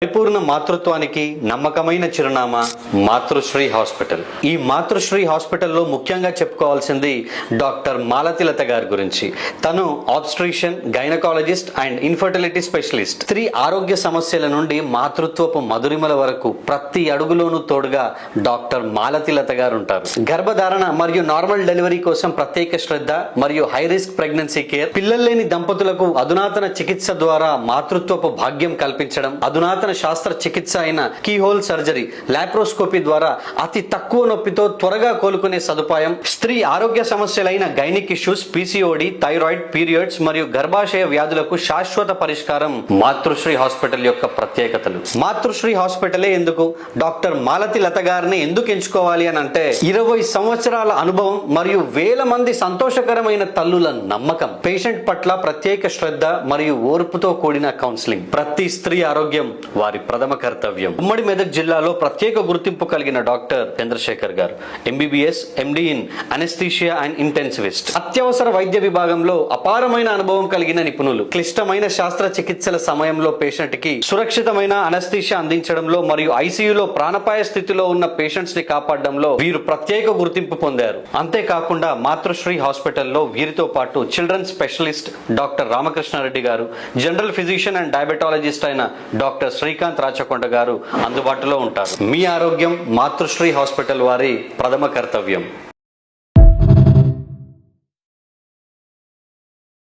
పరిపూర్ణ మాతృత్వానికి నమ్మకమైన చిరునామా మాతృశ్రీ హాస్పిటల్. ఈ మాతృశ్రీ హాస్పిటల్లో ముఖ్యంగా చెప్పుకోవాల్సింది డాక్టర్ మాలతిలత గారి గురించి. తను obstetrician, gynaecologist and infertility specialist. స్త్రీ ఆరోగ్య సమస్యల నుండి మాతృత్వపు మధురిమల వరకు ప్రతి అడుగులోనూ తోడుగా డాక్టర్ మాలతిలత గారు ఉంటారు. గర్భధారణ మరియు నార్మల్ డెలివరీ కోసం ప్రత్యేక శ్రద్ధ మరియు హై రిస్క్ ప్రెగ్నెన్సీ కేర్, పిల్లలు లేని దంపతులకు అధునాతన చికిత్స ద్వారా మాతృత్వపు భాగ్యం కల్పించడం, అధునాతన శాస్త్ర చికిత్స అయిన కీహోల్ సర్జరీ, లాప్రోస్కోపీ ద్వారా అతి తక్కువ నొప్పితో త్వరగా కోలుకునే సదుపాయం, స్త్రీ ఆరోగ్య సమస్యలైన gynaec issues, PCOD, thyroid, periods మరియు గర్భాశయ వ్యాధులకు శాశ్వత పరిష్కారం మాతృశ్రీ హాస్పిటల్ యొక్క ప్రత్యేకతలు. మాతృశ్రీ హాస్పిటలే ఎందుకు, డాక్టర్ మాలతి లత గారిని ఎందుకు ఎంచుకోవాలి అని అంటే 20 సంవత్సరాల అనుభవం మరియు వేల మంది సంతోషకరమైన తల్లుల నమ్మకం, పేషెంట్ పట్ల ప్రత్యేక శ్రద్ధ మరియు ఓర్పుతో కూడిన కౌన్సిలింగ్. ప్రతి స్త్రీ ఆరోగ్యం వారి ప్రథమ కర్తవ్యం. ఉమ్మడి మెదక్ జిల్లాలో ప్రత్యేక గుర్తింపు కలిగిన డాక్టర్ చంద్రశేఖర్ గారు MBBS, MD in anaesthesia and intensivist. అత్యవసర వైద్య విభాగంలో అపారమైన అనుభవం కలిగిన నిపుణులు. క్లిష్టమైన శాస్త్ర చికిత్సల సమయంలో పేషెంట్ కి సురక్షితమైన అనెస్థీషియా అందించడంలో మరియు ఐసీయూలో ప్రాణాపాయ స్థితిలో ఉన్న పేషెంట్స్ ని కాపాడడంలో వీరు ప్రత్యేక గుర్తింపు పొందారు. అంతేకాకుండా మాతృశ్రీ హాస్పిటల్లో వీరితో పాటు చిల్డ్రన్ స్పెషలిస్ట్ డాక్టర్ రామకృష్ణారెడ్డి గారు, జనరల్ ఫిజిషియన్ అండ్ డయాబెటాలజిస్ట్ అయిన డాక్టర్ శ్రీకాంత్ రాచకొండ గారు అందుబాటులో ఉంటారు. మీ ఆరోగ్యం మాతృశ్రీ హాస్పిటల్ వారి ప్రథమ కర్తవ్యం.